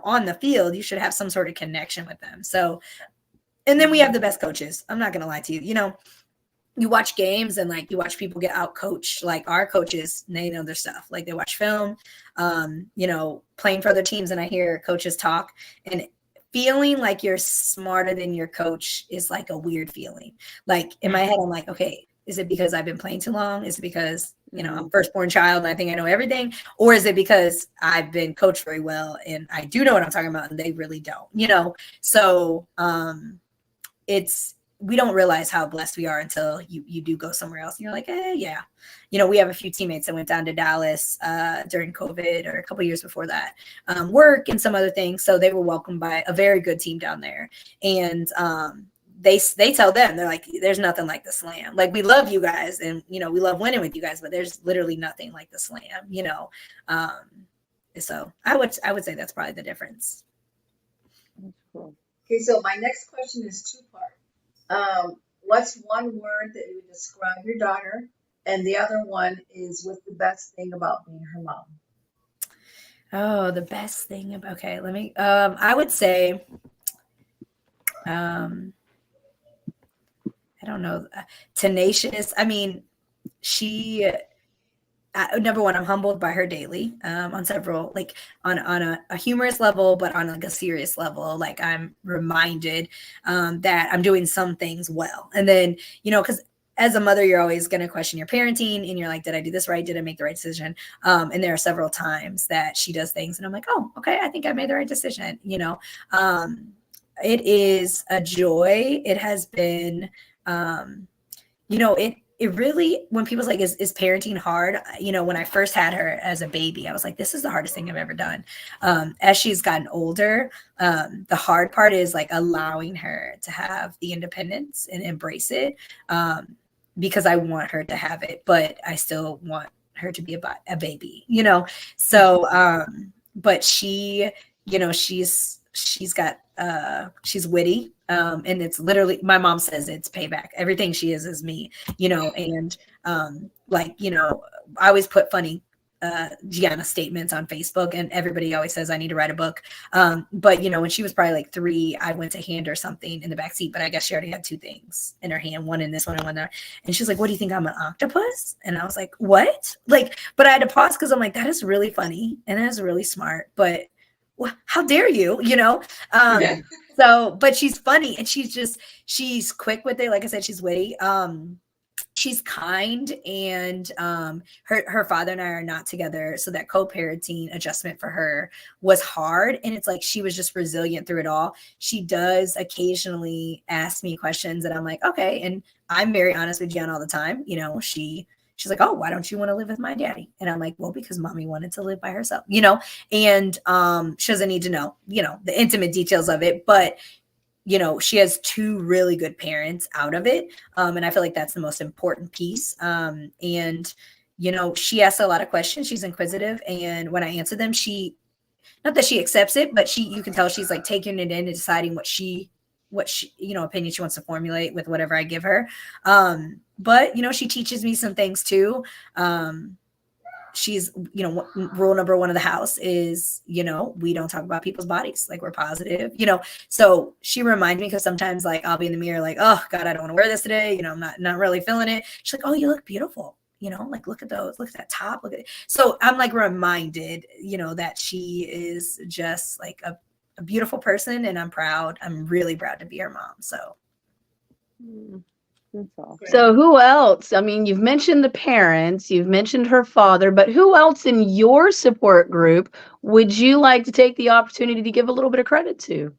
on the field. You should have some sort of connection with them. So, and then we have the best coaches. I'm not going to lie to you. You watch games and like you watch people get out coached. Like our coaches, they know their stuff. Like they watch film, playing for other teams. And I hear coaches talk, and feeling like you're smarter than your coach is like a weird feeling. Like in my head, I'm like, okay, Is it because I've been playing too long? Is it because, I'm firstborn child and I think I know everything? Or is it because I've been coached very well and I do know what I'm talking about and they really don't, So we don't realize how blessed we are until you do go somewhere else and you're like, yeah. We have a few teammates that went down to Dallas during COVID or a couple years before that, work and some other things. So they were welcomed by a very good team down there. And they tell them, they're like, there's nothing like the Slam. Like, we love you guys and, we love winning with you guys, but there's literally nothing like the Slam, So I would say that's probably the difference. Cool. Okay, so my next question is two-part. What's one word that you would describe your daughter? And the other one is, what's the best thing about being her mom? Oh, the best thing about, okay, let me, I would say, I don't know, tenacious. I mean, number one, I'm humbled by her daily, on several, like on a humorous level, but on like a serious level. Like, I'm reminded that I'm doing some things well. And then, because as a mother, you're always going to question your parenting and you're like, did I do this right? Did I make the right decision? And there are several times that she does things and I'm like, oh, okay, I think I made the right decision. It is a joy. It has been, it really, when people's like, is parenting hard? When I first had her as a baby, I was like, this is the hardest thing I've ever done. As she's gotten older, the hard part is like allowing her to have the independence and embrace it, because I want her to have it, but I still want her to be a baby, So, but she, she's got, she's witty. And it's literally, my mom says it's payback. Everything she is me, and I always put funny Gianna statements on Facebook and everybody always says I need to write a book. But when she was probably like 3, I went to hand her something in the back seat, but I guess she already had 2 things in her hand, one in this one and one there. And she's like, what do you think, I'm an octopus? And I was like, what? But I had to pause because I'm like, that is really funny and that is really smart, but how dare you, So, but she's funny and she's quick with it. Like I said, she's witty. She's kind, and her father and I are not together. So that co-parenting adjustment for her was hard. And it's like, she was just resilient through it all. She does occasionally ask me questions and I'm like, okay. And I'm very honest with Gianna all the time. She's like, oh, why don't you want to live with my daddy? And I'm like, well, because mommy wanted to live by herself, and she doesn't need to know, the intimate details of it. But, she has 2 really good parents out of it. And I feel like that's the most important piece. And, she asks a lot of questions. She's inquisitive. And when I answer them, not that she accepts it, but you can tell she's like taking it in and deciding what she opinion she wants to formulate with whatever I give her. But she teaches me some things too. She's, rule number 1 of the house is, we don't talk about people's bodies. Like, we're positive, so she reminds me, because sometimes like I'll be in the mirror like, oh God, I don't want to wear this today. I'm not really feeling it. She's like, oh, you look beautiful. Like, look at those, look at that top, look at it. So I'm like reminded, that she is just like a beautiful person, and I'm really proud to be her mom. So So who else? I mean, you've mentioned the parents, you've mentioned her father, but who else in your support group would you like to take the opportunity to give a little bit of credit to?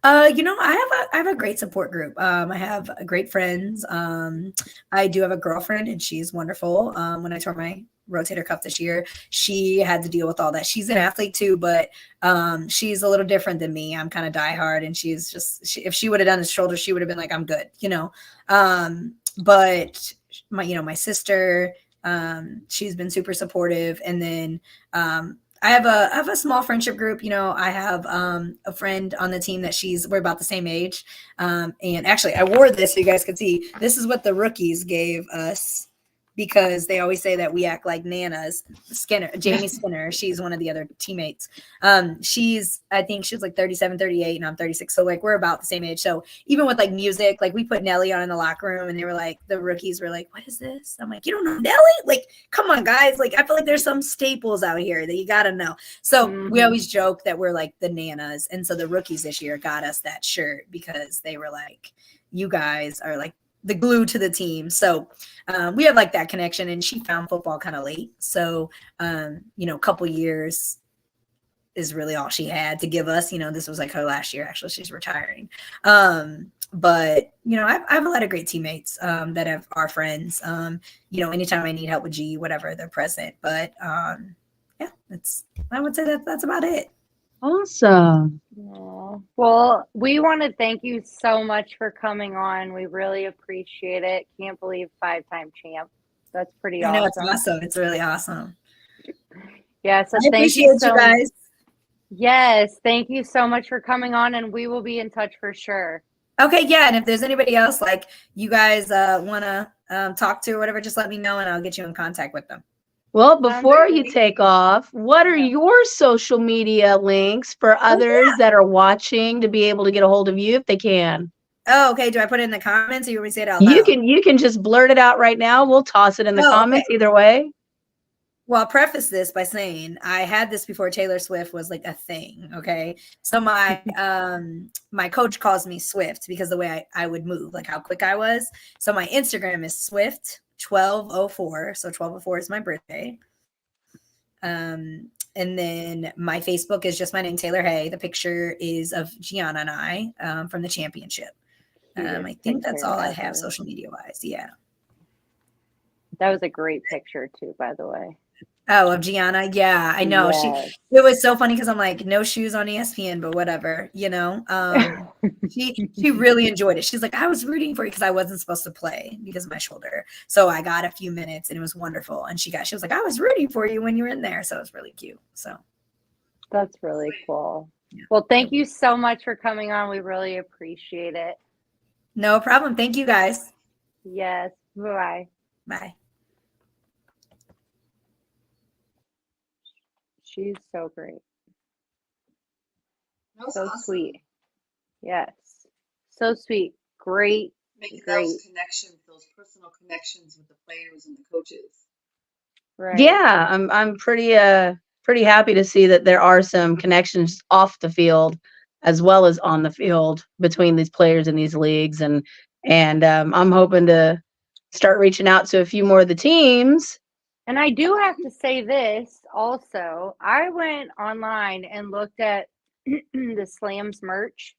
I have a great support group. I have great friends. I do have a girlfriend, and she's wonderful. When I tore my rotator cuff this year, she had to deal with all that. She's an athlete too, but she's a little different than me. I'm kind of diehard, and she's just, if she would have done his shoulder, she would have been like, I'm good, but my sister, she's been super supportive. And then I have a small friendship group. I have a friend on the team that we're about the same age. And actually, I wore this so you guys could see. This is what the rookies gave us, because they always say that we act like nanas. Jamie Skinner, she's one of the other teammates. I think she's like 37, 38, and I'm 36. So like, we're about the same age. So even with like music, like we put Nelly on in the locker room, and they were like, the rookies were like, what is this? I'm like, you don't know Nelly? Like, come on, guys. Like, I feel like there's some staples out here that you got to know. So we always joke that we're like the nanas. And so the rookies this year got us that shirt, because they were like, you guys are like the glue to the team. So we have like that connection, and she found football kind of late. So, a couple years is really all she had to give us. This was like her last year. Actually, she's retiring. But I have a lot of great teammates that are friends. Anytime I need help with G, whatever, they're present. But yeah, I would say that's about it. Awesome. Well, we want to thank you so much for coming on. We really appreciate it. Can't believe 5-time champ. That's pretty I know, awesome. it's awesome. It's really awesome. Yeah, so I appreciate you guys. Yes, thank you so much for coming on, and we will be in touch for sure. Okay, yeah, and if there's anybody else like you guys want to talk to or whatever, just let me know and I'll get you in contact with them. Well, before you take off, what are your social media links for others that are watching to be able to get a hold of you if they can? Oh, okay. Do I put it in the comments or you want me to say it out loud? You can just blurt it out right now. We'll toss it in the comments either way. Well, I'll preface this by saying I had this before Taylor Swift was like a thing. Okay. So my my coach calls me Swift because the way I would move, like how quick I was. So my Instagram is Swift1204. So 1204 is my birthday. And then my Facebook is just my name, Taylor Hay. The picture is of Gianna and I from the championship. I think that's all I have social media wise. Yeah. That was a great picture too, by the way. Oh, of Gianna. Yeah, I know. Yes. It was so funny because I'm like, no shoes on ESPN, but whatever, she really enjoyed it. She's like, I was rooting for you because I wasn't supposed to play because of my shoulder. So I got a few minutes and it was wonderful. And she was like, I was rooting for you when you were in there. So it was really cute. So that's really cool. Yeah. Well, thank you so much for coming on. We really appreciate it. No problem. Thank you guys. Yes. Bye. Bye. She's so great. So awesome. Sweet. Yes. So sweet. Great. Making those connections, those personal connections with the players and the coaches. Right. Yeah, I'm pretty happy to see that there are some connections off the field as well as on the field between these players in these leagues, and I'm hoping to start reaching out to a few more of the teams. And I do have to say this also. I went online and looked at the Slams merch.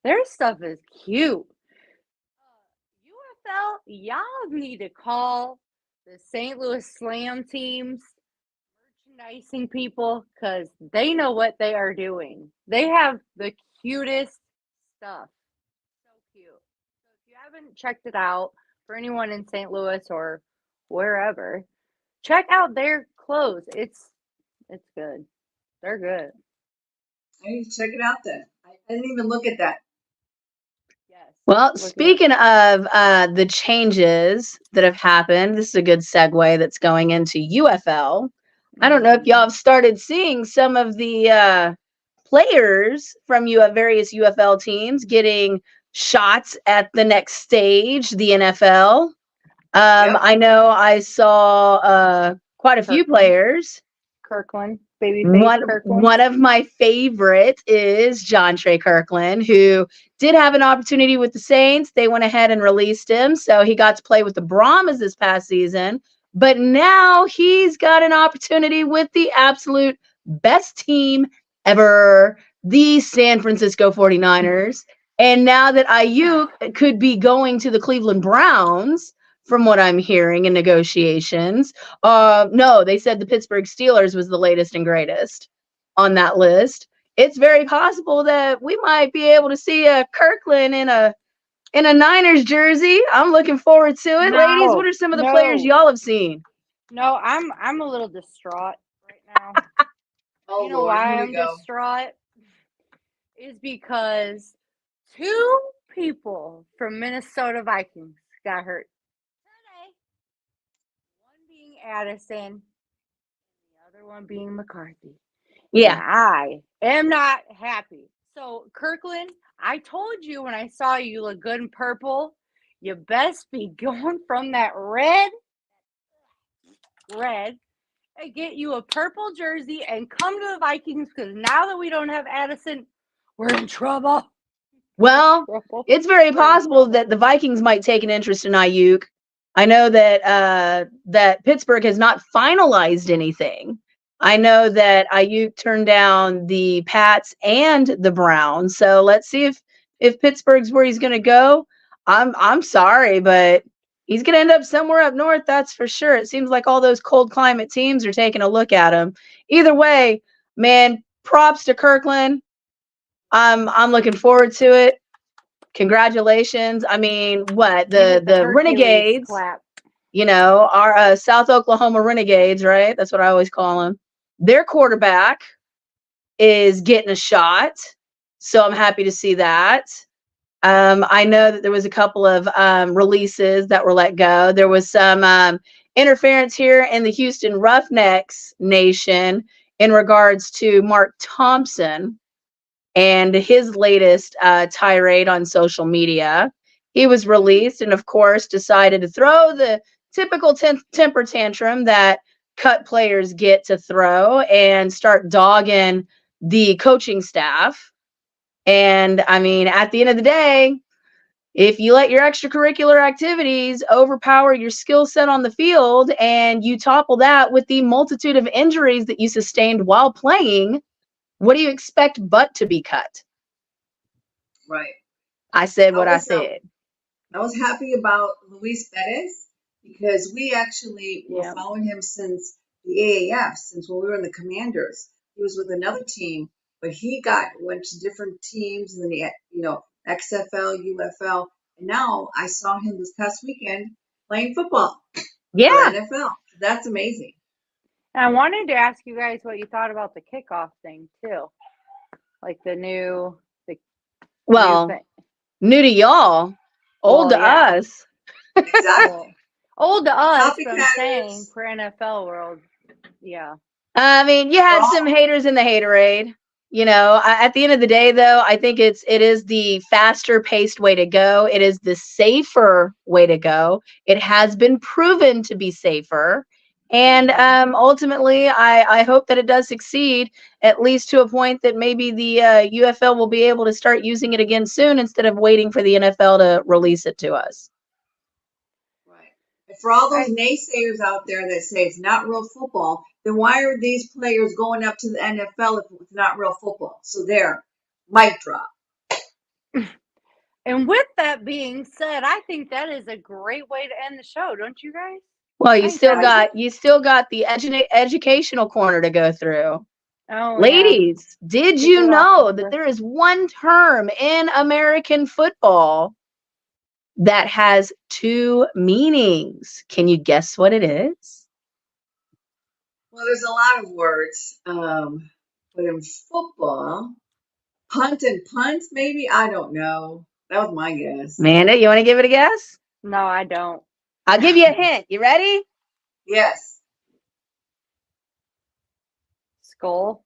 Their stuff is cute. UFL, y'all need to call the St. Louis Slam teams, merchandising people, because they know what they are doing. They have the cutest stuff. So cute. So if you haven't checked it out, for anyone in St. Louis or wherever, check out their clothes. It's good. They're good. I need to check it out then. I didn't even look at that. Yes. Well, speaking of the changes that have happened, this is a good segue that's going into UFL. I don't know if y'all have started seeing some of the players from various UFL teams getting shots at the next stage, the NFL. Yep. I know I saw quite a few players. Kirkland, babyface Kirkland. One of my favorite is John Trey Kirkland, who did have an opportunity with the Saints. They went ahead and released him, so he got to play with the Brahmas this past season. But now he's got an opportunity with the absolute best team ever, the San Francisco 49ers. And now that Ayuk could be going to the Cleveland Browns, from what I'm hearing in negotiations. No, they said the Pittsburgh Steelers was the latest and greatest on that list. It's very possible that we might be able to see a Kirkland in a Niners jersey. I'm looking forward to it. Ladies, what are some of the players y'all have seen? No, I'm a little distraught right now. You know why I'm distraught? Is because 2 people from Minnesota Vikings got hurt. Addison, the other one being McCarthy. Yeah. And I am not happy. So, Kirkland, I told you when I saw you look good in purple, you best be going from that red, and get you a purple jersey and come to the Vikings, because now that we don't have Addison, we're in trouble. Well, Triple. it's very Pretty possible trouble. that the Vikings might take an interest in Ayuk. I know that that Pittsburgh has not finalized anything. I know that Ayuk turned down the Pats and the Browns. So let's see if Pittsburgh's where he's going to go. I'm sorry, but he's going to end up somewhere up north. That's for sure. It seems like all those cold climate teams are taking a look at him. Either way, man, props to Kirkland. I'm looking forward to it. Congratulations. I mean, what Give it the the Hercules Renegades, clap. our South Oklahoma Renegades, right? That's what I always call them. Their quarterback is getting a shot. So I'm happy to see that. I know that there was a couple of releases that were let go. There was some interference here in the Houston Roughnecks nation in regards to Mark Thompson and his latest tirade on social media. He was released and, of course, decided to throw the typical temper tantrum that cut players get to throw and start dogging the coaching staff. And I mean, at the end of the day, if you let your extracurricular activities overpower your skill set on the field and you topple that with the multitude of injuries that you sustained while playing, what do you expect but to be cut? Right. I said what I was said. I was happy about Luis Perez because we actually were Yeah. following him since the AAF, since when we were in the Commanders. He was with another team, but he went to different teams in the XFL, UFL, and now I saw him this past weekend playing football for Yeah. NFL. That's amazing. And I wanted to ask you guys what you thought about the kickoff thing too, like the new Well, thing. new to y'all, old Well, to yeah. us. Exactly. Well, old to us, but I'm Copycatters. saying for NFL world, yeah. I mean, you had some haters in the haterade. At the end of the day, though, I think it is the faster paced way to go. It is the safer way to go. It has been proven to be safer. And ultimately, I hope that it does succeed, at least to a point that maybe the UFL will be able to start using it again soon instead of waiting for the NFL to release it to us. Right. And for all those naysayers out there that say it's not real football, then why are these players going up to the NFL if it's not real football? So there, mic drop. And with that being said, I think that is a great way to end the show, don't you guys? Well, you think still that got the educational corner to go through. Oh, Ladies, did Kick you it off, know that Jennifer. there is one term in American football that has two meanings? Can you guess what it is? Well, there's a lot of words, but in football, punt and punt, maybe? I don't know. That was my guess. Amanda, you want to give it a guess? No, I don't. I'll give you a hint. You ready? Yes. Skull.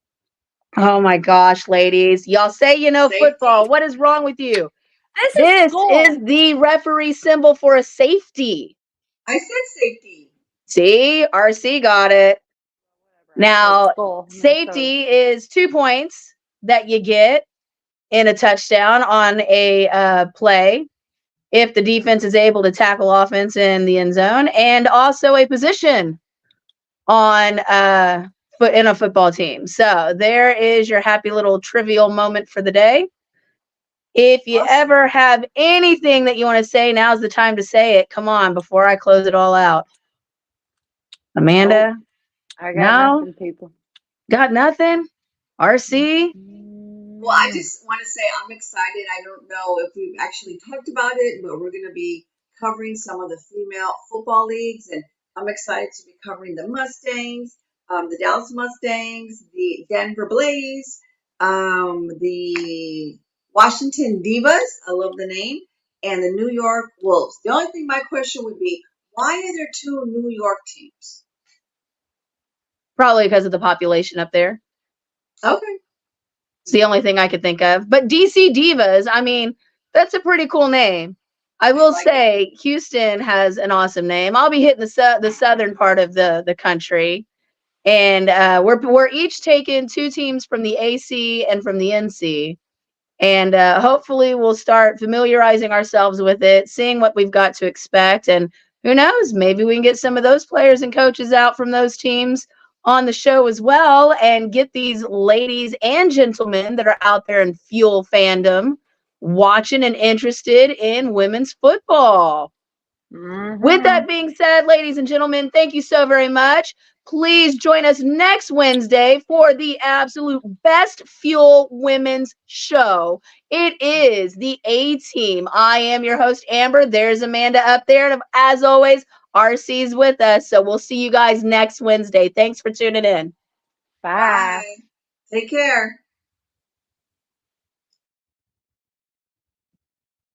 Oh my gosh, ladies. Y'all say you know Safety? football. What is wrong with you? This This skull. is the referee symbol for a safety. I said safety. See, RC got it. Now, skull. safety is 2 points that you get in a touchdown on a play if the defense is able to tackle offense in the end zone, and also a position on in a football team. So there is your happy little trivial moment for the day. If you Awesome. ever have anything that you want to say, now's the time to say it. Come on, before I close it all out. Amanda? I got nothing, people. Got nothing? RC? Well, I just want to say I'm excited. I don't know if we've actually talked about it, but we're going to be covering some of the female football leagues, and I'm excited to be covering the Mustangs, the Dallas Mustangs, the Denver Blaze, the Washington Divas, I love the name, and the New York Wolves. The only thing my question would be, why are there two New York teams? Probably because of the population up there. Okay. It's the only thing I could think of. But DC Divas, I mean, that's a pretty cool name. I will say Houston has an awesome name. I'll be hitting the southern part of the country. And we're each taking two teams from the AC and from the NC. And hopefully we'll start familiarizing ourselves with it, seeing what we've got to expect. And who knows, maybe we can get some of those players and coaches out from those teams on the show as well, and get these ladies and gentlemen that are out there in Fuel fandom watching and interested in women's football. With that being said, ladies and gentlemen, thank you so very much. Please join us next Wednesday for the absolute best Fuel Women's Show. It is the A-Team. I am your host, Amber. There's Amanda up there. And as always, RC's with us. So we'll see you guys next Wednesday. Thanks for tuning in. Bye. Bye. Take care.